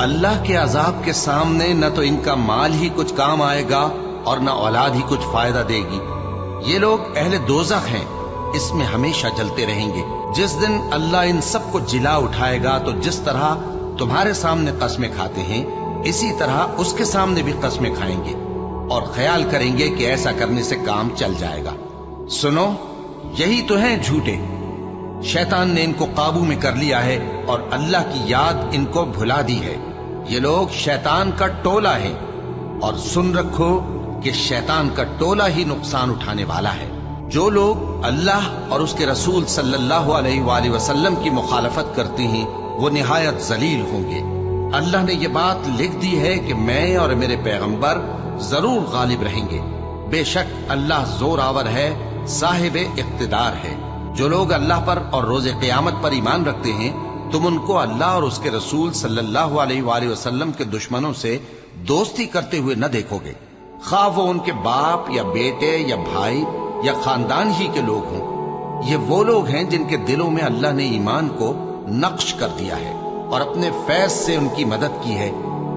اللہ کے عذاب کے سامنے نہ تو ان کا مال ہی کچھ کام آئے گا اور نہ اولاد ہی کچھ فائدہ دے گی۔ یہ لوگ اہل دوزخ ہیں، اس میں ہمیشہ جلتے رہیں گے۔ جس دن اللہ ان سب کو جلا اٹھائے گا تو جس طرح تمہارے سامنے قسمیں کھاتے ہیں اسی طرح اس کے سامنے بھی قسمیں کھائیں گے اور خیال کریں گے کہ ایسا کرنے سے کام چل جائے گا۔ سنو، یہی تو ہیں جھوٹے۔ شیطان نے ان کو قابو میں کر لیا ہے اور اللہ کی یاد ان کو بھلا دی ہے۔ یہ لوگ شیطان کا ٹولہ ہے، اور سن رکھو کہ شیطان کا ٹولہ ہی نقصان اٹھانے والا ہے۔ جو لوگ اللہ اور اس کے رسول صلی اللہ علیہ وآلہ وسلم کی مخالفت کرتے ہیں وہ نہایت ذلیل ہوں گے۔ اللہ نے یہ بات لکھ دی ہے کہ میں اور میرے پیغمبر ضرور غالب رہیں گے۔ بے شک اللہ زور آور ہے، صاحب اقتدار ہے۔ جو لوگ اللہ پر اور روز قیامت پر ایمان رکھتے ہیں تم ان کو اللہ اور اس کے رسول صلی اللہ علیہ وآلہ وسلم کے دشمنوں سے دوستی کرتے ہوئے نہ دیکھو گے، خواہ وہ ان کے باپ یا بیٹے یا بھائی یا خاندان ہی کے لوگ ہوں۔ یہ وہ لوگ ہیں جن کے دلوں میں اللہ نے ایمان کو نقش کر دیا ہے اور اپنے فیض سے ان کی مدد کی ہے،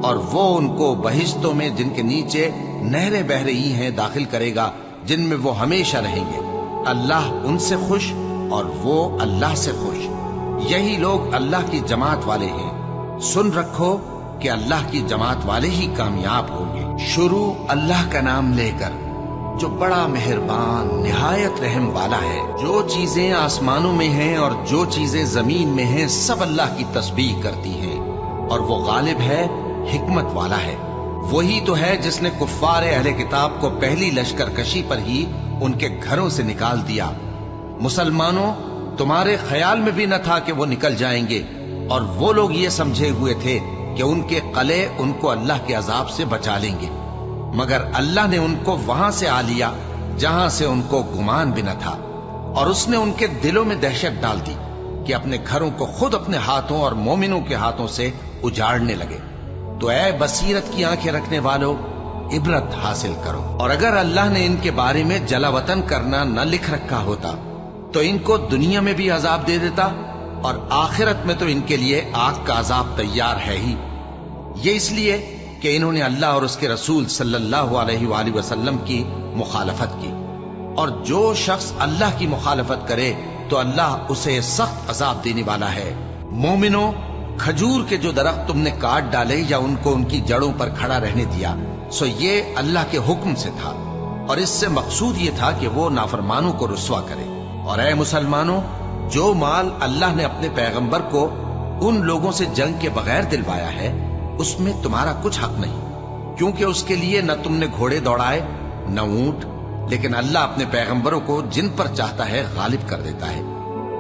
اور وہ ان کو بہشتوں میں جن کے نیچے نہریں بہ رہی ہیں داخل کرے گا، جن میں وہ ہمیشہ رہیں گے۔ اللہ ان سے خوش اور وہ اللہ سے خوش۔ یہی لوگ اللہ کی جماعت والے ہیں۔ سن رکھو کہ اللہ کی جماعت والے ہی کامیاب ہوں گے۔ شروع اللہ کا نام لے کر جو بڑا مہربان نہایت رحم والا ہے۔ جو چیزیں آسمانوں میں ہیں اور جو چیزیں زمین میں ہیں سب اللہ کی تسبیح کرتی ہیں، اور وہ غالب ہے، حکمت والا ہے۔ وہی تو ہے جس نے کفار اہل کتاب کو پہلی لشکر کشی پر ہی ان کے گھروں سے نکال دیا۔ مسلمانوں، تمہارے خیال میں بھی نہ تھا کہ وہ نکل جائیں گے، اور وہ لوگ یہ سمجھے ہوئے تھے کہ ان کے قلعے ان کو اللہ کے عذاب سے بچا لیں گے، مگر اللہ نے ان کو وہاں سے آ لیا جہاں سے ان کو گمان بھی نہ تھا، اور اس نے ان کے دلوں میں دہشت ڈال دی کہ اپنے گھروں کو خود اپنے ہاتھوں اور مومنوں کے ہاتھوں سے اجاڑنے لگے۔ تو اے بصیرت کی آنکھیں رکھنے والو، عبرت حاصل کرو۔ اور اگر اللہ نے ان کے بارے میں جلا وطن کرنا نہ لکھ رکھا ہوتا تو ان کو دنیا میں بھی عذاب دے دیتا، اور آخرت میں تو ان کے لیے آگ کا عذاب تیار ہے ہی۔ یہ اس لیے کہ انہوں نے اللہ اور اس کے رسول صلی اللہ علیہ وآلہ وسلم کی مخالفت کی، اور جو شخص اللہ کی مخالفت کرے تو اللہ اسے سخت عذاب دینے والا ہے۔ مومنوں، کھجور کے جو درخت تم نے کاٹ ڈالے یا ان کو ان کی جڑوں پر کھڑا رہنے دیا سو یہ اللہ کے حکم سے تھا، اور اس سے مقصود یہ تھا کہ وہ نافرمانوں کو رسوا کرے۔ اور اے مسلمانوں، جو مال اللہ نے اپنے پیغمبر کو ان لوگوں سے جنگ کے بغیر دلوایا ہے اس میں تمہارا کچھ حق نہیں، کیونکہ اس کے لیے نہ تم نے گھوڑے دوڑائے نہ اونٹ، لیکن اللہ اپنے پیغمبروں کو جن پر چاہتا ہے غالب کر دیتا ہے،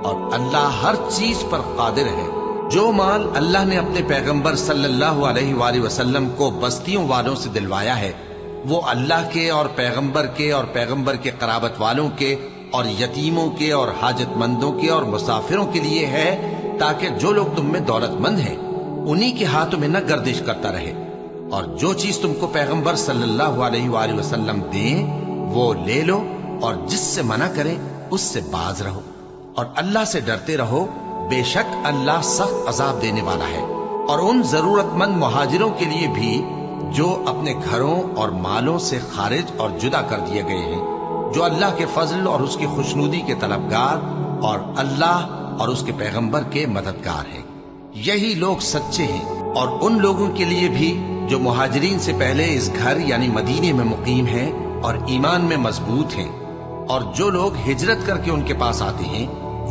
اور اللہ ہر چیز پر قادر ہے۔ جو مال اللہ نے اپنے پیغمبر صلی اللہ علیہ وآلہ وسلم کو بستیوں والوں سے دلوایا ہے وہ اللہ کے اور پیغمبر کے قرابت والوں کے اور یتیموں کے اور حاجت مندوں کے اور مسافروں کے لیے ہے، تاکہ جو لوگ تم میں دولت مند ہیں انہی کے ہاتھوں میں نہ گردش کرتا رہے، اور جو چیز تم کو پیغمبر صلی اللہ علیہ وآلہ وسلم دیں وہ لے لو، اور جس سے منع کریں اس سے باز رہو، اور اللہ سے ڈرتے رہو، بے شک اللہ سخت عذاب دینے والا ہے۔ اور ان ضرورت مند مہاجروں کے لیے بھی جو اپنے گھروں اور مالوں سے خارج اور جدا کر دیے گئے ہیں، جو اللہ کے فضل اور اس کی خوشنودی کے طلبگار اور اللہ اور اس کے پیغمبر کے مددگار ہیں، یہی لوگ سچے ہیں۔ اور ان لوگوں کے لیے بھی جو مہاجرین سے پہلے اس گھر یعنی مدینے میں مقیم ہیں اور ایمان میں مضبوط ہیں، اور جو لوگ ہجرت کر کے ان کے پاس آتے ہیں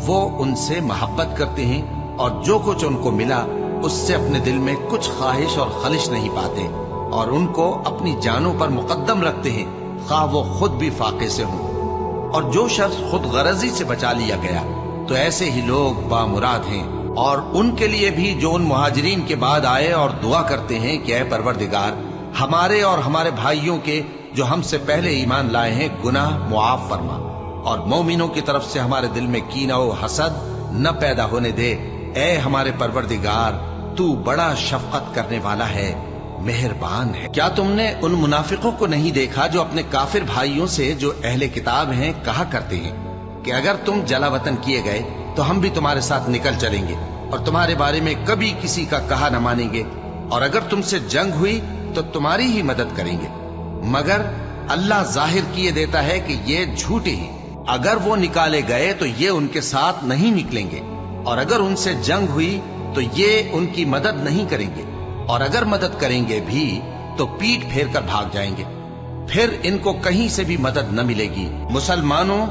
وہ ان سے محبت کرتے ہیں، اور جو کچھ ان کو ملا اس سے اپنے دل میں کچھ خواہش اور خلش نہیں پاتے، اور ان کو اپنی جانوں پر مقدم رکھتے ہیں خواہ وہ خود بھی فاقے سے ہوں۔ اور جو شخص خود غرضی سے بچا لیا گیا تو ایسے ہی لوگ بامراد ہیں۔ اور ان کے لیے بھی جو ان مہاجرین کے بعد آئے اور دعا کرتے ہیں کہ اے پروردگار ہمارے اور ہمارے بھائیوں کے جو ہم سے پہلے ایمان لائے ہیں گناہ معاف فرما، اور مومنوں کی طرف سے ہمارے دل میں کینہ و حسد نہ پیدا ہونے دے، اے ہمارے پروردگار تو بڑا شفقت کرنے والا ہے، مہربان ہے۔ کیا تم نے ان منافقوں کو نہیں دیکھا جو اپنے کافر بھائیوں سے جو اہل کتاب ہیں کہا کرتے ہیں کہ اگر تم جلا وطن کیے گئے تو ہم بھی تمہارے ساتھ نکل چلیں گے اور تمہارے بارے میں کبھی کسی کا کہا نہ مانیں گے، اور اگر تم سے جنگ ہوئی تو تمہاری ہی مدد کریں گے، مگر اللہ ظاہر کیے دیتا ہے کہ یہ جھوٹے ہی۔ اگر وہ نکالے گئے تو یہ ان کے ساتھ نہیں نکلیں گے، اور اگر ان سے جنگ ہوئی تو یہ ان کی مدد نہیں کریں گے، اور اگر مدد کریں گے بھی تو پیٹ پھیر کر بھاگ جائیں گے، پھر ان کو کہیں سے بھی مدد نہ ملے گی۔ مسلمانوں،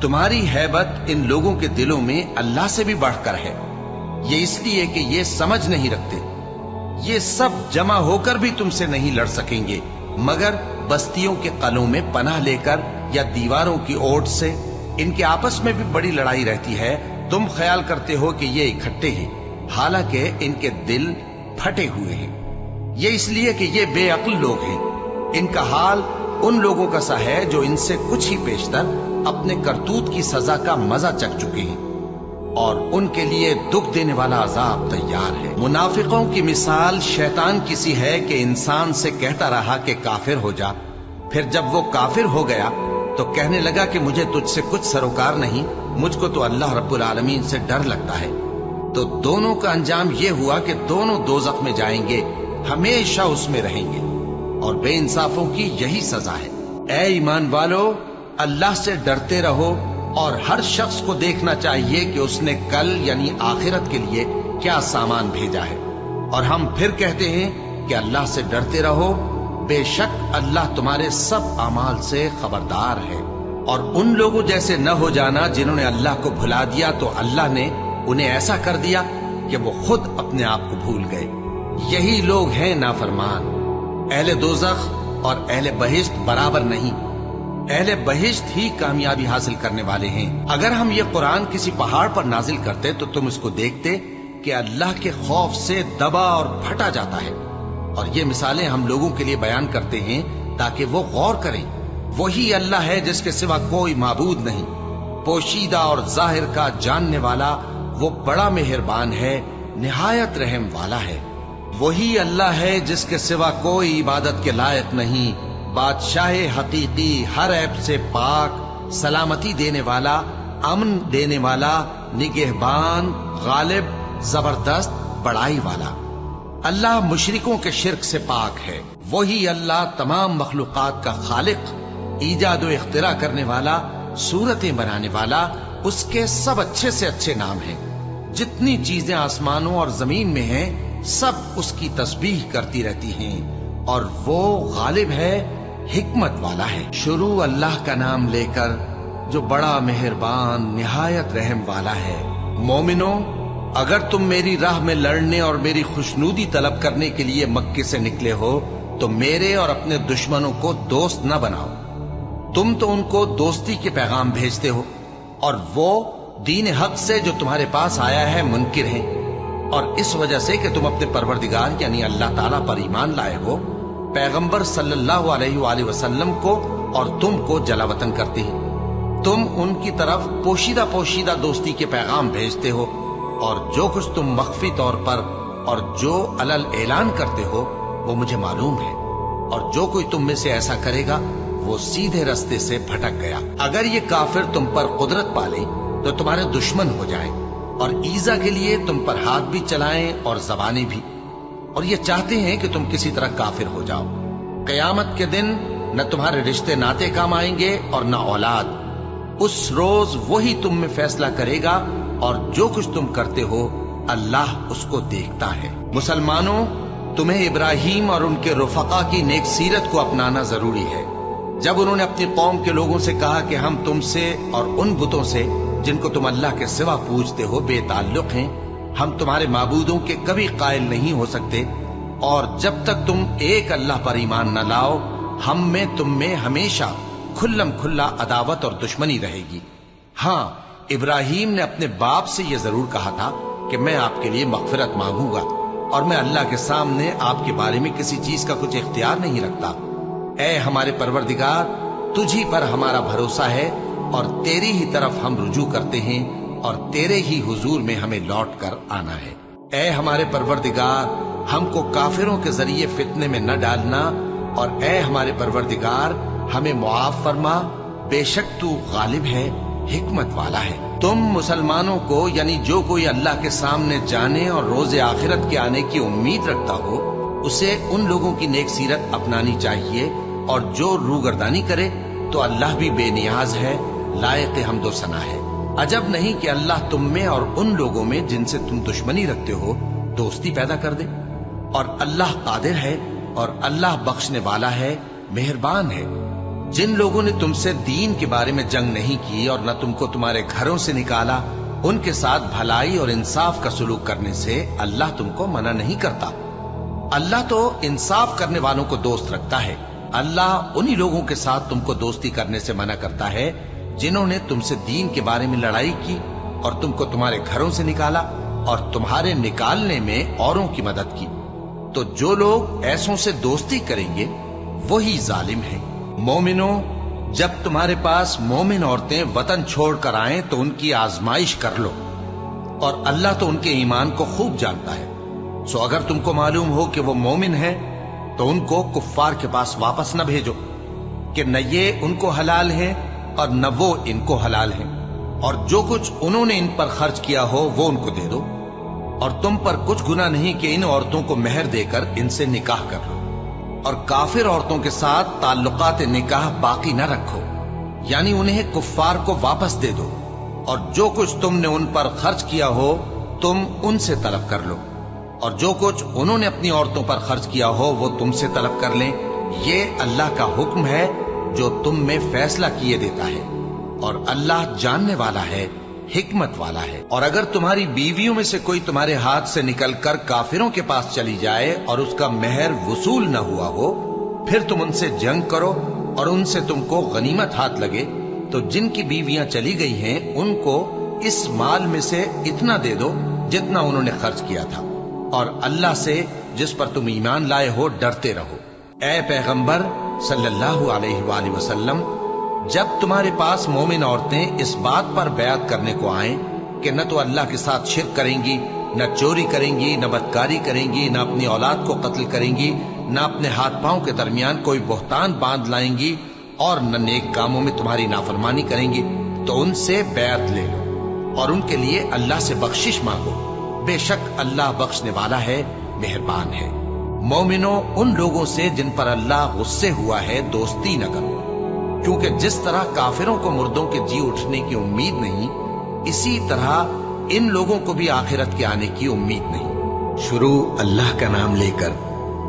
تمہاری ہیبت ان لوگوں کے دلوں میں اللہ سے بھی بڑھ کر ہے، یہ اس لیے کہ یہ سمجھ نہیں رکھتے۔ یہ سب جمع ہو کر بھی تم سے نہیں لڑ سکیں گے، مگر بستیوں کے قلعوں میں پناہ لے کر یا دیواروں کی اوٹ سے۔ ان کے آپس میں بھی بڑی لڑائی رہتی ہے، تم خیال کرتے ہو کہ یہ اکٹھے ہیں، حالانکہ ان کے دل پھٹے ہوئے ہیں۔ یہ اس لیے کہ یہ بے عقل لوگ ہیں۔ ان کا حال ان لوگوں کا سا ہے جو ان سے کچھ ہی پیشتر اپنے کرتوت کی سزا کا مزہ چکھ چکے ہیں، اور ان کے لیے دکھ دینے والا عذاب تیار ہے۔ منافقوں کی مثال شیطان کی سی ہے کہ انسان سے کہتا رہا کہ کافر ہو جا، پھر جب وہ کافر ہو گیا تو کہنے لگا کہ مجھے تجھ سے کچھ سروکار نہیں، مجھ کو تو اللہ رب العالمین سے ڈر لگتا ہے۔ تو دونوں کا انجام یہ ہوا کہ دونوں دوزخ میں جائیں گے، ہمیشہ اس میں رہیں گے، اور بے انصافوں کی یہی سزا ہے۔ اے ایمان والو، اللہ سے ڈرتے رہو، اور ہر شخص کو دیکھنا چاہیے کہ اس نے کل یعنی آخرت کے لیے کیا سامان بھیجا ہے۔ اور ہم پھر کہتے ہیں کہ اللہ سے ڈرتے رہو، بے شک اللہ تمہارے سب اعمال سے خبردار ہے۔ اور ان لوگوں جیسے نہ ہو جانا جنہوں نے اللہ کو بھلا دیا تو اللہ نے انہیں ایسا کر دیا کہ وہ خود اپنے آپ کو بھول گئے۔ یہی لوگ ہیں نافرمان۔ اہل دوزخ اور اہل بہشت برابر نہیں، اہل بہشت ہی کامیابی حاصل کرنے والے ہیں۔ اگر ہم یہ قرآن کسی پہاڑ پر نازل کرتے تو تم اس کو دیکھتے کہ اللہ کے خوف سے دبا اور پھٹا جاتا ہے۔ اور یہ مثالیں ہم لوگوں کے لیے بیان کرتے ہیں تاکہ وہ غور کریں۔ وہی اللہ ہے جس کے سوا کوئی معبود نہیں، پوشیدہ اور ظاہر کا جاننے والا، وہ بڑا مہربان ہے، نہایت رحم والا ہے۔ وہی اللہ ہے جس کے سوا کوئی عبادت کے لائق نہیں، بادشاہ حقیقی، ہر عیب سے پاک، سلامتی دینے والا، امن دینے والا، نگہبان، غالب، زبردست، بڑائی والا۔ اللہ مشرکوں کے شرک سے پاک ہے۔ وہی اللہ تمام مخلوقات کا خالق، ایجاد و اختراع کرنے والا، صورتیں بنانے والا، اس کے سب اچھے سے اچھے نام ہیں۔ جتنی چیزیں آسمانوں اور زمین میں ہیں سب اس کی تسبیح کرتی رہتی ہیں، اور وہ غالب ہے، حکمت والا ہے۔ شروع اللہ کا نام لے کر جو بڑا مہربان نہایت رحم والا ہے۔ مومنوں، اگر تم میری راہ میں لڑنے اور میری خوشنودی طلب کرنے کے لیے مکے سے نکلے ہو تو میرے اور اپنے دشمنوں کو دوست نہ بناؤ۔ تم تو ان کو دوستی کے پیغام بھیجتے ہو، اور وہ دین حق سے جو تمہارے پاس آیا ہے منکر ہیں، اور اس وجہ سے کہ تم اپنے پروردگار یعنی اللہ تعالیٰ پر ایمان لائے ہو، پیغمبر صلی اللہ علیہ وآلہ وسلم کو اور تم کو جلا وطن کرتے ہیں۔ تم ان کی طرف پوشیدہ دوستی کے پیغام بھیجتے ہو، اور جو کچھ تم مخفی طور پر اور جو علل اعلان کرتے ہو وہ مجھے معلوم ہے، اور جو کوئی تم میں سے ایسا کرے گا وہ سیدھے رستے سے بھٹک گیا۔ اگر یہ کافر تم پر قدرت پالیں تو تمہارے دشمن ہو جائیں، اور ایذا کے لیے تم پر ہاتھ بھی چلائیں اور زبانیں بھی، اور یہ چاہتے ہیں کہ تم کسی طرح کافر ہو جاؤ۔ قیامت کے دن نہ تمہارے رشتے ناتے کام آئیں گے اور نہ اولاد۔ اس روز وہی تم میں فیصلہ کرے گا، اور جو کچھ تم کرتے ہو اللہ اس کو دیکھتا ہے۔ مسلمانوں، تمہیں ابراہیم اور ان کے رفقا کی نیک سیرت کو اپنانا ضروری ہے۔ جب انہوں نے اپنی قوم کے لوگوں سے کہا کہ ہم تم سے اور ان بتوں سے جن کو تم اللہ کے سوا پوجتے ہو بے تعلق ہیں، ہم تمہارے معبودوں کے کبھی قائل نہیں ہو سکتے، اور جب تک تم ایک اللہ پر ایمان نہ لاؤ ہم میں تم میں ہمیشہ کھلم کھلا عداوت اور دشمنی رہے گی۔ ہاں، ابراہیم نے اپنے باپ سے یہ ضرور کہا تھا کہ میں آپ کے لیے مغفرت مانگوں گا، اور میں اللہ کے سامنے آپ کے بارے میں کسی چیز کا کچھ اختیار نہیں رکھتا۔ اے ہمارے پروردگار، تجھی پر ہمارا بھروسہ ہے، اور تیری ہی طرف ہم رجوع کرتے ہیں، اور تیرے ہی حضور میں ہمیں لوٹ کر آنا ہے۔ اے ہمارے پروردگار، ہم کو کافروں کے ذریعے فتنے میں نہ ڈالنا، اور اے ہمارے پروردگار ہمیں معاف فرما، بے شک تو غالب ہے، حکمت والا ہے۔ تم مسلمانوں کو یعنی جو کوئی اللہ کے سامنے جانے اور روز آخرت کے آنے کی امید رکھتا ہو اسے ان لوگوں کی نیک سیرت اپنانی چاہیے، اور جو روگردانی کرے تو اللہ بھی بے نیاز ہے، لائق حمد و ثنا ہے۔ عجب نہیں کہ اللہ تم میں اور ان لوگوں میں جن سے تم دشمنی رکھتے ہو دوستی پیدا کر دے، اور اللہ قادر ہے، اور اللہ بخشنے والا ہے، مہربان ہے۔ جن لوگوں نے تم سے دین کے بارے میں جنگ نہیں کی اور نہ تم کو تمہارے گھروں سے نکالا، ان کے ساتھ بھلائی اور انصاف کا سلوک کرنے سے اللہ تم کو منع نہیں کرتا۔ اللہ تو انصاف کرنے والوں کو دوست رکھتا ہے۔ اللہ انہی لوگوں کے ساتھ تم کو دوستی کرنے سے منع کرتا ہے جنہوں نے تم سے دین کے بارے میں لڑائی کی اور تم کو تمہارے گھروں سے نکالا اور تمہارے نکالنے میں اوروں کی مدد کی۔ تو جو لوگ ایسوں سے دوستی کریں گے وہی ظالم ہیں۔ مومنوں، جب تمہارے پاس مومن عورتیں وطن چھوڑ کر آئیں تو ان کی آزمائش کر لو، اور اللہ تو ان کے ایمان کو خوب جانتا ہے۔ سو اگر تم کو معلوم ہو کہ وہ مومن ہے تو ان کو کفار کے پاس واپس نہ بھیجو، کہ نہ یہ ان کو حلال ہیں اور نہ وہ ان کو حلال ہیں، اور جو کچھ انہوں نے ان پر خرچ کیا ہو وہ ان کو دے دو، اور تم پر کچھ گناہ نہیں کہ ان عورتوں کو مہر دے کر ان سے نکاح کر لو، اور کافر عورتوں کے ساتھ تعلقات نکاح باقی نہ رکھو، یعنی انہیں کفار کو واپس دے دو، اور جو کچھ تم نے ان پر خرچ کیا ہو تم ان سے طلب کر لو، اور جو کچھ انہوں نے اپنی عورتوں پر خرچ کیا ہو وہ تم سے طلب کر لیں۔ یہ اللہ کا حکم ہے جو تم میں فیصلہ کیے دیتا ہے، اور اللہ جاننے والا ہے، حکمت والا ہے۔ اور اگر تمہاری بیویوں میں سے کوئی تمہارے ہاتھ سے نکل کر کافروں کے پاس چلی جائے اور اس کا مہر وصول نہ ہوا ہو، پھر تم ان سے جنگ کرو اور ان سے تم کو غنیمت ہاتھ لگے، تو جن کی بیویاں چلی گئی ہیں ان کو اس مال میں سے اتنا دے دو جتنا انہوں نے خرچ کیا تھا، اور اللہ سے جس پر تم ایمان لائے ہو ڈرتے رہو۔ اے پیغمبر صلی اللہ علیہ وآلہ وسلم، جب تمہارے پاس مومن عورتیں اس بات پر بیعت کرنے کو آئیں کہ نہ تو اللہ کے ساتھ شرک کریں گی، نہ چوری کریں گی، نہ بدکاری کریں گی، نہ اپنی اولاد کو قتل کریں گی، نہ اپنے ہاتھ پاؤں کے درمیان کوئی بہتان باندھ لائیں گی، اور نہ نیک کاموں میں تمہاری نافرمانی کریں گی، تو ان سے بیعت لے لو اور ان کے لیے اللہ سے بخشش مانگو، بے شک اللہ بخشنے والا ہے، مہربان ہے۔ مومنوں، ان لوگوں سے جن پر اللہ غصے ہوا ہے دوستی نہ کرو، کیونکہ جس طرح کافروں کو مردوں کے جی اٹھنے کی امید نہیں، اسی طرح ان لوگوں کو بھی آخرت کے آنے کی امید نہیں۔ شروع اللہ کا نام لے کر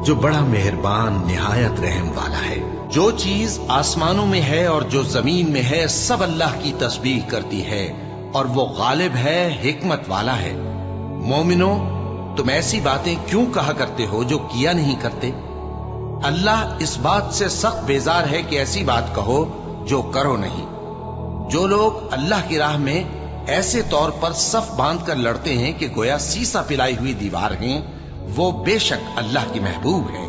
جو بڑا مہربان نہایت رحم والا ہے۔ جو چیز آسمانوں میں ہے اور جو زمین میں ہے سب اللہ کی تسبیح کرتی ہے، اور وہ غالب ہے، حکمت والا ہے۔ مومنوں، تم ایسی باتیں کیوں کہا کرتے ہو جو کیا نہیں کرتے؟ اللہ اس بات سے سخت بیزار ہے کہ ایسی بات کہو جو کرو نہیں۔ جو لوگ اللہ کی راہ میں ایسے طور پر صف باندھ کر لڑتے ہیں کہ گویا سیسا پلائی ہوئی دیوار ہیں، وہ بے شک اللہ کی محبوب ہے۔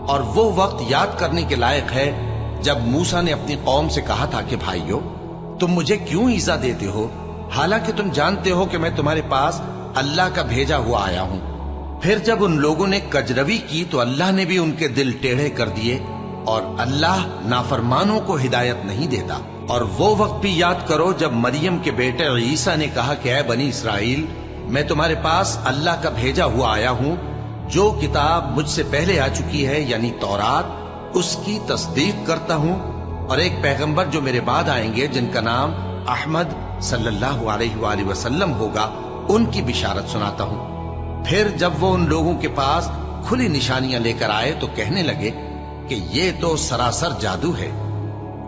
اور وہ وقت یاد کرنے کے لائق ہے جب موسیٰ نے اپنی قوم سے کہا تھا کہ بھائیو، تم مجھے کیوں ایذا دیتے ہو، حالانکہ تم جانتے ہو کہ میں تمہارے پاس اللہ کا بھیجا ہوا آیا ہوں۔ پھر جب ان لوگوں نے کجروی کی تو اللہ نے بھی ان کے دل ٹیڑھے کر دیے، اور اللہ نافرمانوں کو ہدایت نہیں دیتا۔ اور وہ وقت بھی یاد کرو جب مریم کے بیٹے عیسیٰ نے کہا کہ اے بنی اسرائیل، میں تمہارے پاس اللہ کا بھیجا ہوا آیا ہوں، جو کتاب مجھ سے پہلے آ چکی ہے یعنی تورات، اس کی تصدیق کرتا ہوں، اور ایک پیغمبر جو میرے بعد آئیں گے جن کا نام احمد صلی اللہ علیہ وآلہ وسلم ہوگا، ان کی بشارت سناتا ہوں۔ پھر جب وہ ان لوگوں کے پاس کھلی نشانیاں لے کر آئے تو کہنے لگے کہ یہ تو سراسر جادو ہے،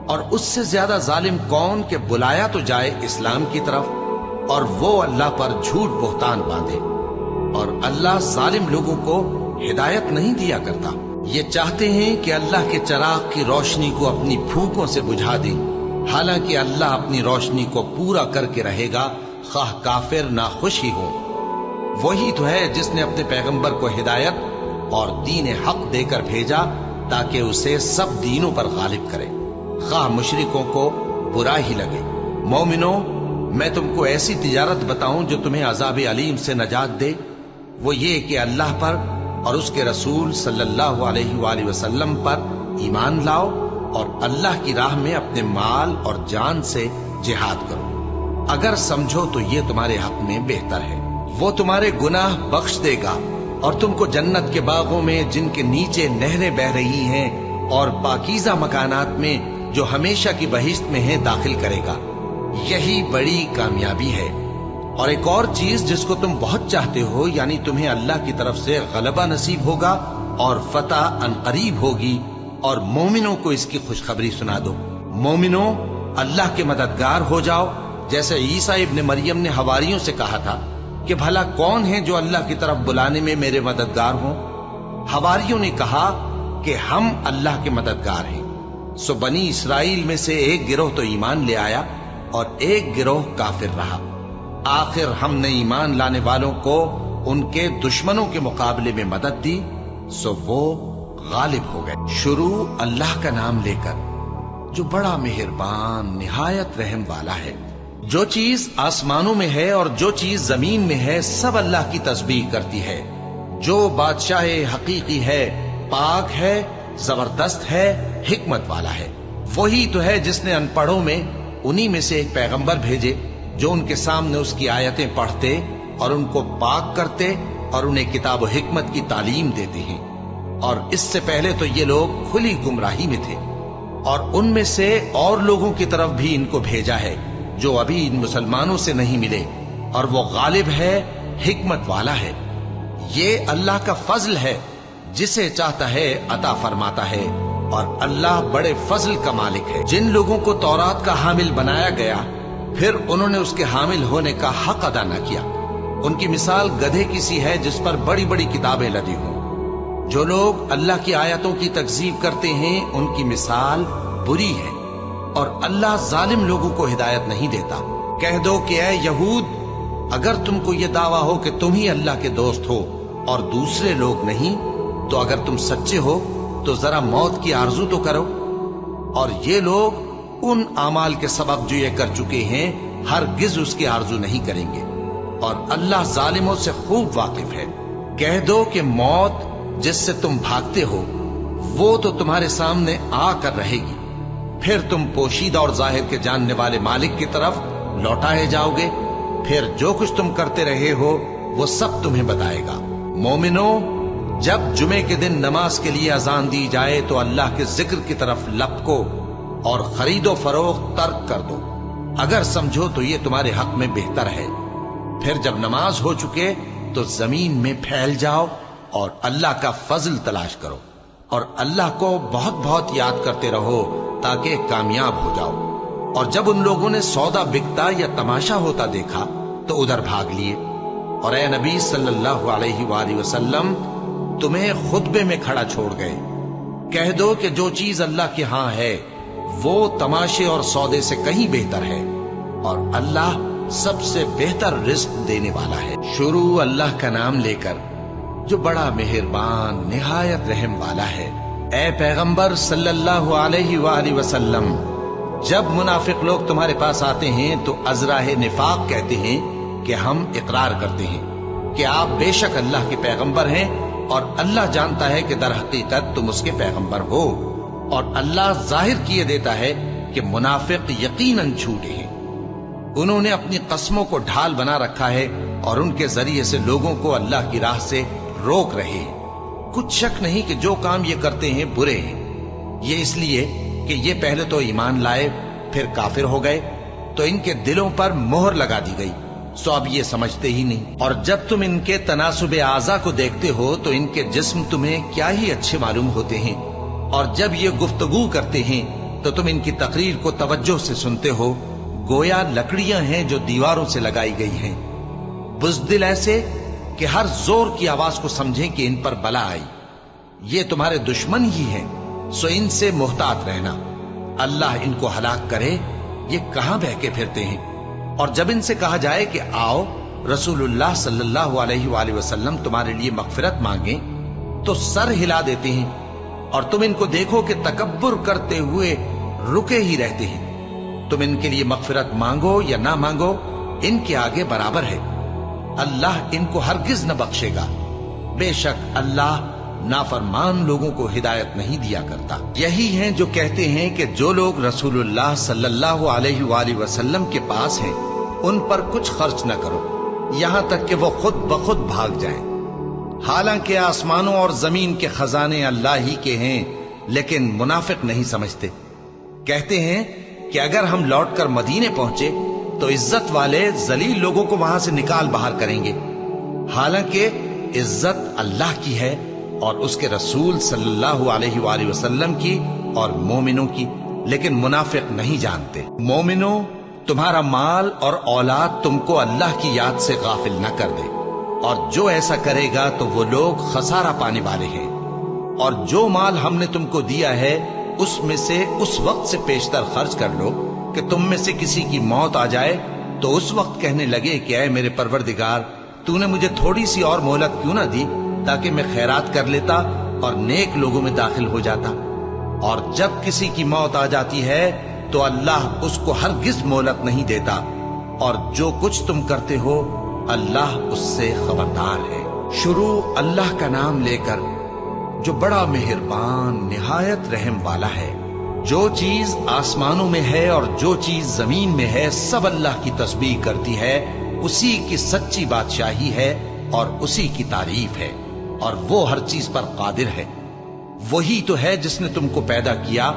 اور اس سے زیادہ ظالم کون کہ بلایا تو جائے اسلام کی طرف اور وہ اللہ پر جھوٹ بہتان باندھے، اور اللہ ظالم لوگوں کو ہدایت نہیں دیا کرتا۔ یہ چاہتے ہیں کہ اللہ کے چراغ کی روشنی کو اپنی پھونکوں سے بجھا دیں، حالانکہ اللہ اپنی روشنی کو پورا کر کے رہے گا، خواہ کافر ناخوش ہی ہوں۔ وہی تو ہے جس نے اپنے پیغمبر کو ہدایت اور دین حق دے کر بھیجا تاکہ اسے سب دینوں پر غالب کرے، خواہ مشرکوں کو برا ہی لگے۔ مومنوں، میں تم کو ایسی تجارت بتاؤں جو تمہیں عذاب علیم سے نجات دے؟ وہ یہ کہ اللہ پر اور اس کے رسول صلی اللہ علیہ وآلہ وسلم پر ایمان لاؤ، اور اللہ کی راہ میں اپنے مال اور جان سے جہاد کرو۔ اگر سمجھو تو یہ تمہارے حق میں بہتر ہے۔ وہ تمہارے گناہ بخش دے گا اور تم کو جنت کے باغوں میں جن کے نیچے نہریں بہ رہی ہیں اور پاکیزہ مکانات میں جو ہمیشہ کی بہشت میں ہیں داخل کرے گا۔ یہی بڑی کامیابی ہے۔ اور ایک اور چیز جس کو تم بہت چاہتے ہو، یعنی تمہیں اللہ کی طرف سے غلبہ نصیب ہوگا اور فتح عنقریب ہوگی، اور مومنوں کو اس کی خوشخبری سنا دو۔ مومنوں، اللہ کے مددگار ہو جاؤ، جیسے عیسیٰ ابن مریم نے حواریوں سے کہا تھا کہ بھلا کون ہے جو اللہ کی طرف بلانے میں میرے مددگار ہوں؟ حواریوں نے کہا کہ ہم اللہ کے مددگار ہیں۔ سو بنی اسرائیل میں سے ایک گروہ تو ایمان لے آیا اور ایک گروہ کافر رہا۔ آخر ہم نے ایمان لانے والوں کو ان کے دشمنوں کے مقابلے میں مدد دی، سو وہ غالب ہو گئے۔ شروع اللہ کا نام لے کر جو بڑا مہربان نہایت رحم والا ہے۔ جو چیز آسمانوں میں ہے اور جو چیز زمین میں ہے سب اللہ کی تسبیح کرتی ہے۔ جو بادشاہ حقیقی ہے، پاک ہے، زبردست ہے، حکمت والا ہے۔ وہی تو ہے جس نے ان پڑھوں میں انہی میں سے ایک پیغمبر بھیجے جو ان کے سامنے اس کی آیتیں پڑھتے اور ان کو پاک کرتے اور انہیں کتاب و حکمت کی تعلیم دیتے ہیں۔ اور اس سے پہلے تو یہ لوگ کھلی گمراہی میں تھے، اور ان میں سے اور لوگوں کی طرف بھی ان کو بھیجا ہے جو ابھی ان مسلمانوں سے نہیں ملے، اور وہ غالب ہے، حکمت والا ہے۔ یہ اللہ کا فضل ہے، جسے چاہتا ہے عطا فرماتا ہے، اور اللہ بڑے فضل کا مالک ہے۔ جن لوگوں کو تورات کا حامل بنایا گیا پھر انہوں نے اس کے حامل ہونے کا حق ادا نہ کیا، ان کی مثال گدھے کی سی ہے جس پر بڑی بڑی کتابیں لدی ہوں۔ جو لوگ اللہ کی آیتوں کی تکذیب کرتے ہیں ان کی مثال بری ہے، اور اللہ ظالم لوگوں کو ہدایت نہیں دیتا۔ کہہ دو کہ اے یہود، اگر تم کو یہ دعویٰ ہو کہ تم ہی اللہ کے دوست ہو اور دوسرے لوگ نہیں، تو اگر تم سچے ہو تو ذرا موت کی آرزو تو کرو۔ اور یہ لوگ ان اعمال کے سبب جو یہ کر چکے ہیں ہرگز اس کی آرزو نہیں کریں گے، اور اللہ ظالموں سے خوب واقف ہے۔ کہہ دو کہ موت جس سے تم بھاگتے ہو وہ تو تمہارے سامنے آ کر رہے گی، پھر تم پوشیدہ اور ظاہر کے جاننے والے مالک کی طرف لوٹائے جاؤ گے، پھر جو کچھ تم کرتے رہے ہو وہ سب تمہیں بتائے گا۔ مومنو، جب جمعے کے دن نماز کے لیے اذان دی جائے تو اللہ کے ذکر کی طرف لپکو اور خرید و فروخت ترک کر دو، اگر سمجھو تو یہ تمہارے حق میں بہتر ہے۔ پھر جب نماز ہو چکے تو زمین میں پھیل جاؤ اور اللہ کا فضل تلاش کرو، اور اللہ کو بہت بہت یاد کرتے رہو تاکہ کامیاب ہو جاؤ۔ اور جب ان لوگوں نے سودا بکتا یا تماشا ہوتا دیکھا تو ادھر بھاگ لیے، اور اے نبی صلی اللہ علیہ وآلہ وسلم تمہیں خطبے میں کھڑا چھوڑ گئے۔ کہہ دو کہ جو چیز اللہ کے ہاں ہے وہ تماشے اور سودے سے کہیں بہتر ہے، اور اللہ سب سے بہتر رزق دینے والا ہے۔ شروع اللہ کا نام لے کر جو بڑا مہربان نہایت رحم والا ہے۔ اے پیغمبر صلی اللہ علیہ وآلہ وسلم، جب منافق لوگ تمہارے پاس آتے ہیں تو ازراہ نفاق کہتے ہیں کہ ہم اقرار کرتے ہیں کہ آپ بے شک اللہ کے پیغمبر ہیں، اور اللہ جانتا ہے کہ در حقیقت تم اس کے پیغمبر ہو، اور اللہ ظاہر کیے دیتا ہے کہ منافق یقیناً جھوٹے ہیں۔ انہوں نے اپنی قسموں کو ڈھال بنا رکھا ہے اور ان کے ذریعے سے لوگوں کو اللہ کی راہ سے روک رہے ہیں۔ کچھ شک نہیں کہ جو کام یہ کرتے ہیں برے ہیں، یہ اس لیے کہ یہ پہلے تو ایمان لائے پھر کافر ہو گئے، تو ان کے دلوں پر مہر لگا دی گئی، سو اب یہ سمجھتے ہی نہیں۔ اور جب تم ان کے تناسب اعضاء کو دیکھتے ہو تو ان کے جسم تمہیں کیا ہی اچھے معلوم ہوتے ہیں، اور جب یہ گفتگو کرتے ہیں تو تم ان کی تقریر کو توجہ سے سنتے ہو، گویا لکڑیاں ہیں جو دیواروں سے لگائی گئی ہیں، بزدل ایسے کہ ہر زور کی آواز کو سمجھیں کہ ان پر بلا آئی۔ یہ تمہارے دشمن ہی ہیں، سو ان سے محتاط رہنا، اللہ ان کو ہلاک کرے، یہ کہاں بہکے پھرتے ہیں۔ اور جب ان سے کہا جائے کہ آؤ رسول اللہ صلی اللہ علیہ وآلہ وسلم تمہارے لیے مغفرت مانگیں، تو سر ہلا دیتے ہیں، اور تم ان کو دیکھو کہ تکبر کرتے ہوئے رکے ہی رہتے ہیں۔ تم ان کے لیے مغفرت مانگو یا نہ مانگو، ان کے آگے برابر ہے، اللہ ان کو ہرگز نہ بخشے گا، بے شک اللہ نافرمان لوگوں کو ہدایت نہیں دیا کرتا۔ یہی ہیں جو کہتے ہیں کہ جو لوگ رسول اللہ صلی اللہ علیہ وآلہ وسلم کے پاس ہیں ان پر کچھ خرچ نہ کرو یہاں تک کہ وہ خود بخود بھاگ جائیں۔ حالانکہ آسمانوں اور زمین کے خزانے اللہ ہی کے ہیں، لیکن منافق نہیں سمجھتے۔ کہتے ہیں کہ اگر ہم لوٹ کر مدینے پہنچے تو عزت والے ذلیل لوگوں کو وہاں سے نکال باہر کریں گے، حالانکہ عزت اللہ کی ہے اور اس کے رسول صلی اللہ علیہ وآلہ وسلم کی اور مومنوں کی، لیکن منافق نہیں جانتے۔ مومنوں، تمہارا مال اور اولاد تم کو اللہ کی یاد سے غافل نہ کر دے، اور جو ایسا کرے گا تو وہ لوگ خسارہ پانے والے ہیں۔ اور جو مال ہم نے تم کو دیا ہے اس میں سے اس وقت سے پیشتر خرچ کر لو کہ تم میں سے کسی کی موت آ جائے تو اس وقت کہنے لگے کہ اے میرے پروردگار، تو نے مجھے تھوڑی سی اور مہلت کیوں نہ دی تاکہ میں خیرات کر لیتا اور نیک لوگوں میں داخل ہو جاتا۔ اور جب کسی کی موت آ جاتی ہے تو اللہ اس کو ہرگز مہلت نہیں دیتا، اور جو کچھ تم کرتے ہو اللہ اس سے خبردار ہے۔ شروع اللہ کا نام لے کر جو بڑا مہربان نہایت رحم والا ہے۔ جو چیز آسمانوں میں ہے اور جو چیز زمین میں ہے سب اللہ کی تسبیح کرتی ہے، اسی کی سچی بادشاہی ہے اور اسی کی تعریف ہے، اور وہ ہر چیز پر قادر ہے۔ وہی تو ہے جس نے تم کو پیدا کیا،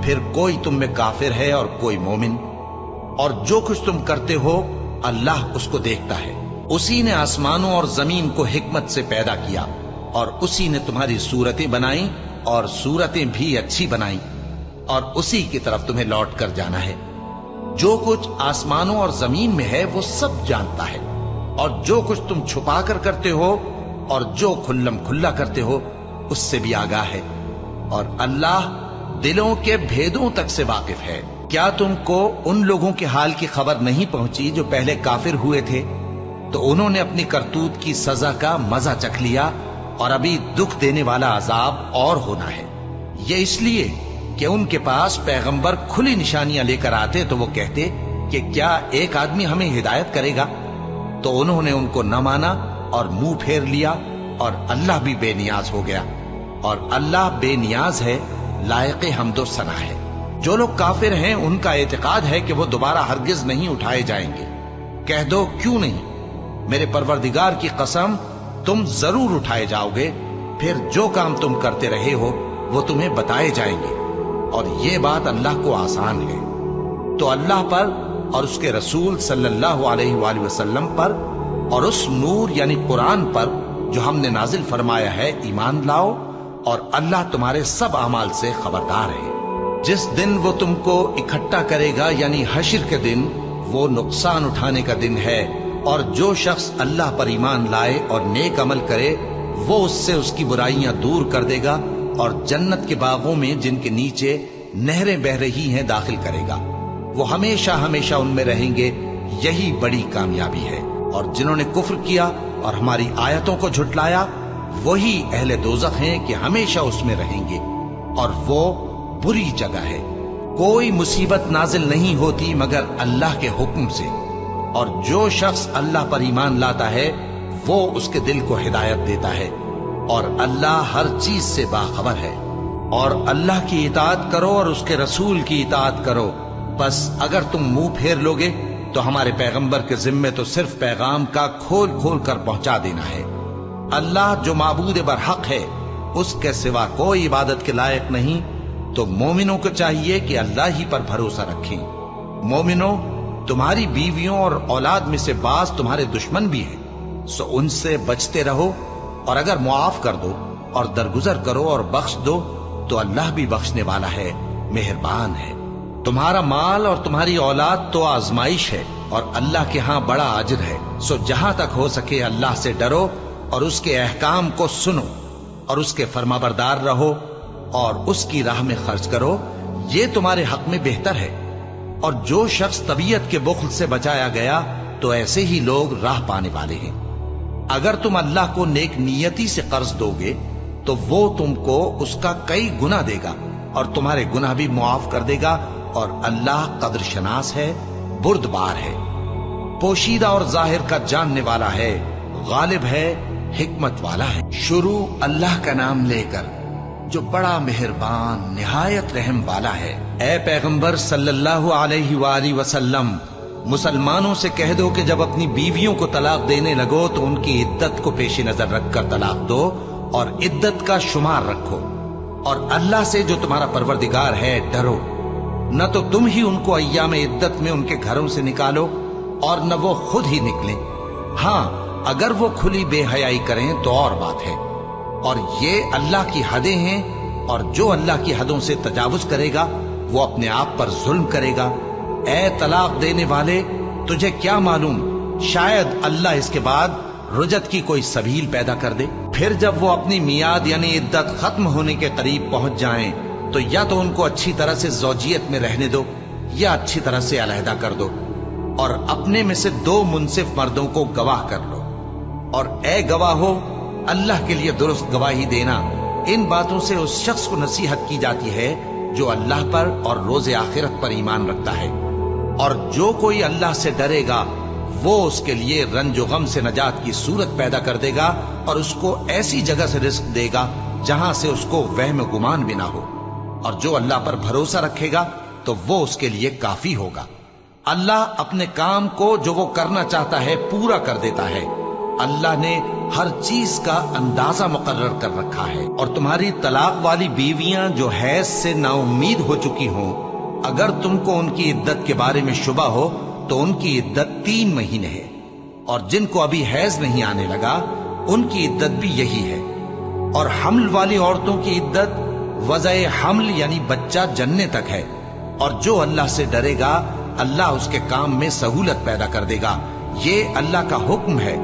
پھر کوئی تم میں کافر ہے اور کوئی مومن، اور جو کچھ تم کرتے ہو اللہ اس کو دیکھتا ہے۔ اسی نے آسمانوں اور زمین کو حکمت سے پیدا کیا، اور اسی نے تمہاری صورتیں بنائیں اور صورتیں بھی اچھی بنائیں، اور اسی کی طرف تمہیں لوٹ کر جانا ہے۔ جو کچھ آسمانوں اور زمین میں ہے وہ سب جانتا ہے، اور جو کچھ تم چھپا کر کرتے ہو اور جو کھلم کھلا کرتے ہو اس سے بھی آگاہ ہے، اور اللہ دلوں کے بھیدوں تک سے واقف ہے۔ کیا تم کو ان لوگوں کے حال کی خبر نہیں پہنچی جو پہلے کافر ہوئے تھے؟ تو انہوں نے اپنی کرتوت کی سزا کا مزہ چکھ لیا، اور ابھی دکھ دینے والا عذاب اور ہونا ہے۔ یہ اس لیے کہ ان کے پاس پیغمبر کھلی نشانیاں لے کر آتے تو وہ کہتے کہ کیا ایک آدمی ہمیں ہدایت کرے گا؟ تو انہوں نے ان کو نہ مانا اور منہ پھیر لیا، اور اللہ بھی بے نیاز ہو گیا، اور اللہ بے نیاز ہے، لائق حمد و ثنا ہے۔ جو لوگ کافر ہیں ان کا اعتقاد ہے کہ وہ دوبارہ ہرگز نہیں اٹھائے جائیں گے۔ کہہ دو کیوں نہیں؟ میرے پروردگار کی قسم تم ضرور اٹھائے جاؤ گے، پھر جو کام تم کرتے رہے ہو وہ تمہیں بتائے جائیں گے، اور یہ بات اللہ کو آسان ہے۔ تو اللہ پر اور اس کے رسول صلی اللہ علیہ وآلہ وسلم پر اور اس نور یعنی قرآن پر جو ہم نے نازل فرمایا ہے ایمان لاؤ، اور اللہ تمہارے سب اعمال سے خبردار ہے۔ جس دن وہ تم کو اکٹھا کرے گا یعنی حشر کے دن، وہ نقصان اٹھانے کا دن ہے، اور جو شخص اللہ پر ایمان لائے اور نیک عمل کرے وہ اس سے اس کی برائیاں دور کر دے گا، اور جنت کے باغوں میں جن کے نیچے نہریں بہ رہی ہیں داخل کرے گا۔ وہ ہمیشہ ہمیشہ ان میں رہیں گے، یہی بڑی کامیابی ہے۔ اور جنہوں نے کفر کیا اور ہماری آیتوں کو جھٹلایا وہی اہل دوزخ ہیں کہ ہمیشہ اس میں رہیں گے، اور وہ بری جگہ ہے۔ کوئی مصیبت نازل نہیں ہوتی مگر اللہ کے حکم سے، اور جو شخص اللہ پر ایمان لاتا ہے وہ اس کے دل کو ہدایت دیتا ہے، اور اللہ ہر چیز سے باخبر ہے۔ اور اللہ کی اطاعت کرو اور اس کے رسول کی اطاعت کرو، بس اگر تم منہ پھیر لوگے تو ہمارے پیغمبر کے ذمے تو صرف پیغام کا کھول کھول کر پہنچا دینا ہے۔ اللہ جو معبود برحق ہے اس کے سوا کوئی عبادت کے لائق نہیں، تو مومنوں کو چاہیے کہ اللہ ہی پر بھروسہ رکھیں۔ مومنوں، تمہاری بیویوں اور اولاد میں سے بعض تمہارے دشمن بھی ہیں، سو ان سے بچتے رہو، اور اگر معاف کر دو اور درگزر کرو اور بخش دو تو اللہ بھی بخشنے والا ہے، مہربان ہے۔ تمہارا مال اور تمہاری اولاد تو آزمائش ہے، اور اللہ کے ہاں بڑا اجر ہے، سو جہاں تک ہو سکے اللہ سے ڈرو اور اس کے احکام کو سنو، اور اس کے فرمانبردار رہو، اور اس کی راہ میں خرچ کرو، یہ تمہارے حق میں بہتر ہے۔ اور جو شخص طبیعت کے بخل سے بچایا گیا تو ایسے ہی لوگ راہ پانے والے ہیں۔ اگر تم اللہ کو نیک نیتی سے قرض دو گے تو وہ تم کو اس کا کئی گنا دے گا، اور تمہارے گناہ بھی معاف کر دے گا، اور اللہ قدر شناس ہے، بردبار ہے، پوشیدہ اور ظاہر کا جاننے والا ہے، غالب ہے، حکمت والا ہے۔ شروع اللہ کا نام لے کر جو بڑا مہربان نہایت رحم والا ہے۔ اے پیغمبر صلی اللہ علیہ وآلہ وسلم، مسلمانوں سے کہہ دو کہ جب اپنی بیویوں کو طلاق دینے لگو تو ان کی عدت کو پیش نظر رکھ کر طلاق دو اور عدت کا شمار رکھو، اور اللہ سے جو تمہارا پروردگار ہے ڈرو، نہ تو تم ہی ان کو ایام عدت میں ان کے گھروں سے نکالو اور نہ وہ خود ہی نکلیں، ہاں اگر وہ کھلی بے حیائی کریں تو اور بات ہے، اور یہ اللہ کی حدیں ہیں، اور جو اللہ کی حدوں سے تجاوز کرے گا وہ اپنے آپ پر ظلم کرے گا۔ اے طلاق دینے والے، تجھے کیا معلوم شاید اللہ اس کے بعد رجعت کی کوئی سبیل پیدا کر دے۔ پھر جب وہ اپنی میعاد یعنی عدت ختم ہونے کے قریب پہنچ جائیں تو یا تو ان کو اچھی طرح سے زوجیت میں رہنے دو یا اچھی طرح سے علیحدہ کر دو، اور اپنے میں سے 2 منصف مردوں کو گواہ کر لو، اور اے گواہو، اللہ کے لیے درست گواہی دینا۔ ان باتوں سے اس شخص کو نصیحت کی جاتی ہے جو اللہ پر اور روز آخرت پر ایمان رکھتا ہے، اور جو کوئی اللہ سے ڈرے گا وہ اس کے لیے رنج و غم سے نجات کی صورت پیدا کر دے گا، اور اس کو ایسی جگہ سے رزق دے گا جہاں سے اس کو وہم گمان بھی نہ ہو، اور جو اللہ پر بھروسہ رکھے گا تو وہ اس کے لیے کافی ہوگا۔ اللہ اپنے کام کو جو وہ کرنا چاہتا ہے پورا کر دیتا ہے۔ اللہ نے ہر چیز کا اندازہ مقرر کر رکھا ہے۔ اور تمہاری طلاق والی بیویاں جو حیض سے نا امید ہو چکی ہوں، اگر تم کو ان کی عدت کے بارے میں شبہ ہو تو ان کی عدت 3 مہینے ہے، اور جن کو ابھی حیض نہیں آنے لگا ان کی عدت بھی یہی ہے۔ اور حمل والی عورتوں کی عدت وضع حمل یعنی بچہ جننے تک ہے، اور جو اللہ سے ڈرے گا اللہ اس کے کام میں سہولت پیدا کر دے گا۔ یہ اللہ کا حکم ہے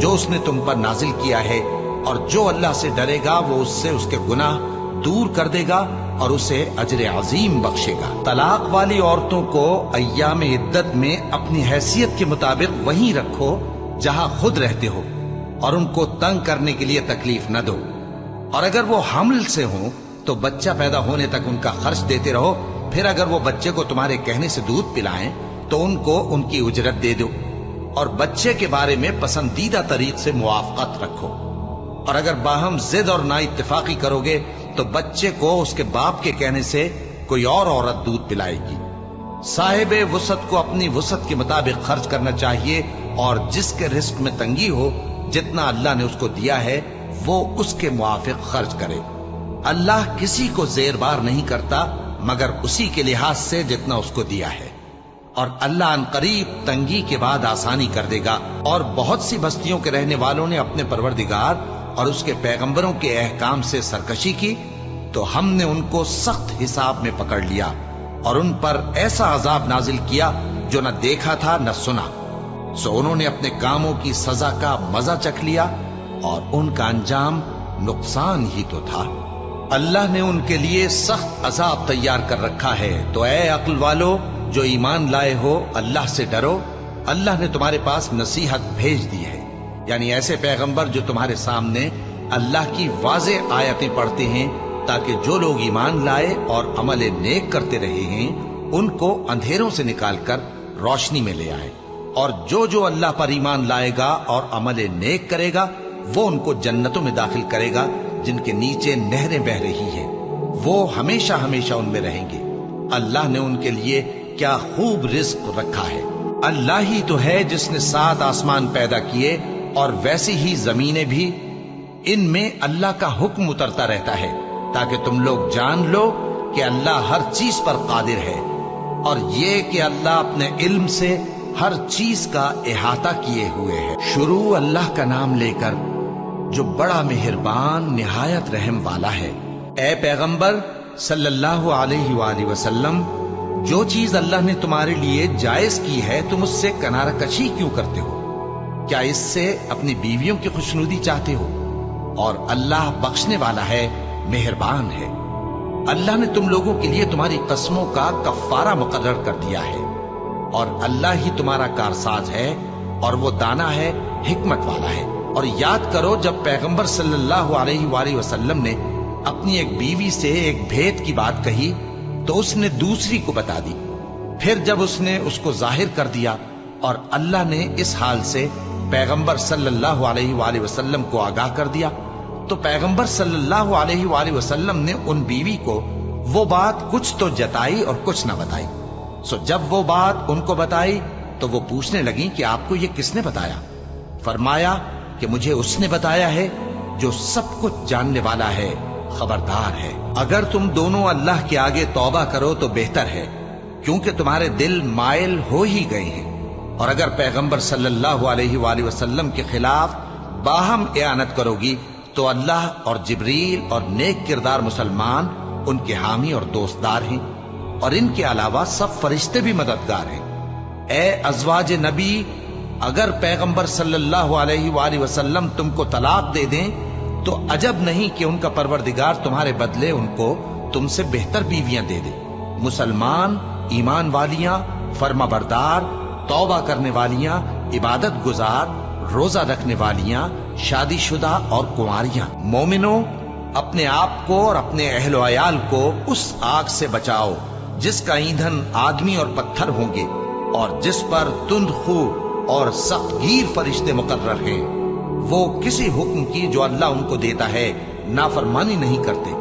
جو اس نے تم پر نازل کیا ہے، اور جو اللہ سے ڈرے گا وہ اس سے اس کے گناہ دور کر دے گا اور اسے اجر عظیم بخشے گا۔ طلاق والی عورتوں کو ایام عدت میں اپنی حیثیت کے مطابق وہیں رکھو جہاں خود رہتے ہو، اور ان کو تنگ کرنے کے لیے تکلیف نہ دو، اور اگر وہ حمل سے ہوں تو بچہ پیدا ہونے تک ان کا خرچ دیتے رہو، پھر اگر وہ بچے کو تمہارے کہنے سے دودھ پلائیں تو ان کو ان کی اجرت دے دو، اور بچے کے بارے میں پسندیدہ طریق سے موافقت رکھو، اور اگر باہم ضد اور نا اتفاقی کرو گے تو بچے کو اس کے باپ کے کہنے سے کوئی اور عورت دودھ پلائے گی۔ صاحب وسعت کو اپنی وسعت کے مطابق خرچ کرنا چاہیے، اور جس کے رزق میں تنگی ہو جتنا اللہ نے اس کو دیا ہے وہ اس کے موافق خرچ کرے۔ اللہ کسی کو زیر بار نہیں کرتا مگر اسی کے لحاظ سے جتنا اس کو دیا ہے، اور اللہ ان قریب تنگی کے بعد آسانی کر دے گا۔ اور بہت سی بستیوں کے رہنے والوں نے اپنے پروردگار اور اس کے پیغمبروں کے احکام سے سرکشی کی تو ہم نے ان کو سخت حساب میں پکڑ لیا، اور ان پر ایسا عذاب نازل کیا جو نہ دیکھا تھا نہ سنا، سو انہوں نے اپنے کاموں کی سزا کا مزہ چکھ لیا، اور ان کا انجام نقصان ہی تو تھا۔ اللہ نے ان کے لیے سخت عذاب تیار کر رکھا ہے، تو اے عقل والو جو ایمان لائے ہو اللہ سے ڈرو۔ اللہ نے تمہارے پاس نصیحت بھیج دی ہے، یعنی ایسے پیغمبر جو تمہارے سامنے اللہ کی واضح آیتیں پڑھتے ہیں تاکہ جو لوگ ایمان لائے اور عمل نیک کرتے رہے ہیں ان کو اندھیروں سے نکال کر روشنی میں لے آئے، اور جو اللہ پر ایمان لائے گا اور عمل نیک کرے گا وہ ان کو جنتوں میں داخل کرے گا جن کے نیچے نہریں بہ رہی ہیں، وہ ہمیشہ ہمیشہ ان میں رہیں گے۔ اللہ نے ان کے لیے کیا خوب رزق رکھا ہے۔ اللہ ہی تو ہے جس نے 7 آسمان پیدا کیے اور ویسی ہی زمینیں بھی، ان میں اللہ کا حکم اترتا رہتا ہے تاکہ تم لوگ جان لو کہ اللہ ہر چیز پر قادر ہے، اور یہ کہ اللہ اپنے علم سے ہر چیز کا احاطہ کیے ہوئے ہے۔ شروع اللہ کا نام لے کر جو بڑا مہربان نہایت رحم والا ہے۔ اے پیغمبر صلی اللہ علیہ وآلہ وسلم، جو چیز اللہ نے تمہارے لیے جائز کی ہے تم اس سے کنارہ کشی کیوں کرتے ہو؟ کیا اس سے اپنی بیویوں کی خوشنودی چاہتے ہو؟ اور اللہ بخشنے والا ہے، مہربان ہے۔ اللہ نے تم لوگوں کے لیے تمہاری قسموں کا کفارہ مقرر کر دیا ہے، اور اللہ ہی تمہارا کارساز ہے، اور وہ دانا ہے، حکمت والا ہے۔ اور یاد کرو جب پیغمبر صلی اللہ علیہ وآلہ وسلم نے اپنی ایک بیوی سے ایک بھید کی بات کہی تو اس نے دوسری کو بتا دی، پھر جب اس نے اس کو ظاہر کر دیا اور اللہ نے اس حال سے پیغمبر صلی اللہ علیہ وآلہ وسلم کو آگاہ کر دیا تو پیغمبر صلی اللہ علیہ وآلہ وسلم نے ان بیوی کو وہ بات کچھ تو جتائی اور کچھ نہ بتائی۔ سو جب وہ بات ان کو بتائی تو وہ پوچھنے لگیں کہ آپ کو یہ کس نے بتایا؟ فرمایا کہ مجھے اس نے بتایا ہے جو سب کچھ جاننے والا ہے، خبردار ہے۔ اگر تم دونوں اللہ کے آگے توبہ کرو تو بہتر ہے، کیونکہ تمہارے دل مائل ہو ہی گئے ہیں، اور اگر پیغمبر صلی اللہ علیہ وآلہ وسلم کے خلاف باہم اعانت کرو گی تو اللہ اور جبریل اور نیک کردار مسلمان ان کے حامی اور دوستدار ہیں، اور ان کے علاوہ سب فرشتے بھی مددگار ہیں۔ اے ازواج نبی، اگر پیغمبر صلی اللہ علیہ وآلہ وسلم تم کو طلاق دے دیں تو عجب نہیں کہ ان کا پروردگار تمہارے بدلے ان کو تم سے بہتر بیویاں دے دے، مسلمان، ایمان والیاں، فرما بردار، توبہ کرنے والیاں، عبادت گزار، روزہ رکھنے والیاں، شادی شدہ اور کنواریاں۔ مومنوں، اپنے آپ کو اور اپنے اہل و عیال کو اس آگ سے بچاؤ جس کا ایندھن آدمی اور پتھر ہوں گے، اور جس پر تند خو اور سخت گیر فرشتے مقرر ہیں۔ وہ کسی حکم کی جو اللہ ان کو دیتا ہے نافرمانی نہیں کرتے،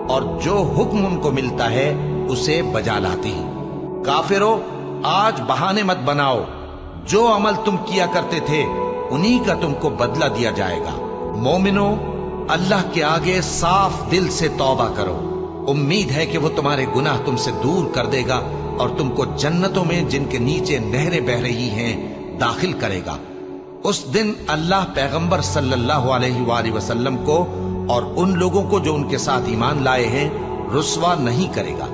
اور جو حکم ان کو ملتا ہے اسے بجا لاتے ہیں۔ کافرو، آج بہانے مت بناؤ، جو عمل تم کیا کرتے تھے انہی کا تم کو بدلہ دیا جائے گا۔ مومنو، اللہ کے آگے صاف دل سے توبہ کرو، امید ہے کہ وہ تمہارے گناہ تم سے دور کر دے گا اور تم کو جنتوں میں جن کے نیچے نہریں بہ رہی ہیں داخل کرے گا۔ اس دن اللہ پیغمبر صلی اللہ علیہ وآلہ وسلم کو اور ان لوگوں کو جو ان کے ساتھ ایمان لائے ہیں رسوا نہیں کرے گا،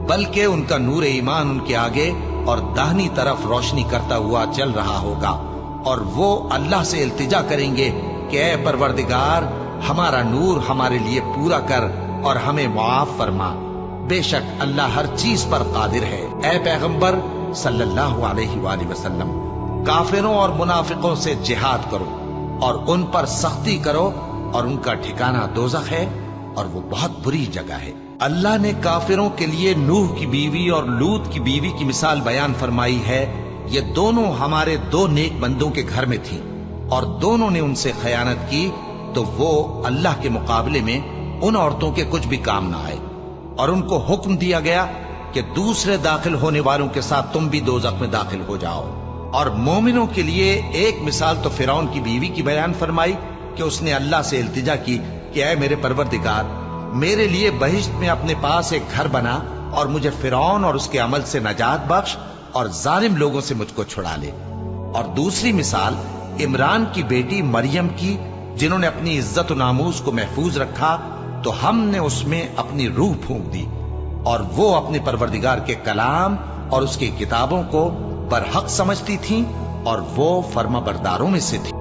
بلکہ ان کا نور ایمان ان کے آگے اور داہنی طرف روشنی کرتا ہوا چل رہا ہوگا، اور وہ اللہ سے التجا کریں گے کہ اے پروردگار، ہمارا نور ہمارے لیے پورا کر اور ہمیں معاف فرما، بے شک اللہ ہر چیز پر قادر ہے۔ اے پیغمبر صلی اللہ علیہ وآلہ وسلم، کافروں اور منافقوں سے جہاد کرو اور ان پر سختی کرو، اور ان کا ٹھکانہ دوزخ ہے اور وہ بہت بری جگہ ہے۔ اللہ نے کافروں کے لیے نوح کی بیوی اور لوط کی بیوی کی مثال بیان فرمائی ہے۔ یہ دونوں ہمارے دو نیک بندوں کے گھر میں تھیں، اور دونوں نے ان سے خیانت کی تو وہ اللہ کے مقابلے میں ان عورتوں کے کچھ بھی کام نہ آئے، اور ان کو حکم دیا گیا کہ دوسرے داخل ہونے والوں کے ساتھ تم بھی دوزخ میں داخل ہو جاؤ۔ اور مومنوں کے لیے ایک مثال تو فرعون کی بیوی کی بیان فرمائی کہ اس نے اللہ سے التجا کی کہ اے میرے پروردگار، میرے لیے بہشت میں اپنے پاس ایک گھر بنا اور مجھے فرعون اور اس کے عمل سے نجات بخش اور ظالم لوگوں سے مجھ کو چھڑا لے۔ اور دوسری مثال عمران کی بیٹی مریم کی، جنہوں نے اپنی عزت و ناموس کو محفوظ رکھا تو ہم نے اس میں اپنی روح پھونک دی، اور وہ اپنے پروردگار کے کلام اور اس کی کتابوں کو برحق سمجھتی تھیں، اور وہ فرما برداروں میں سے تھی۔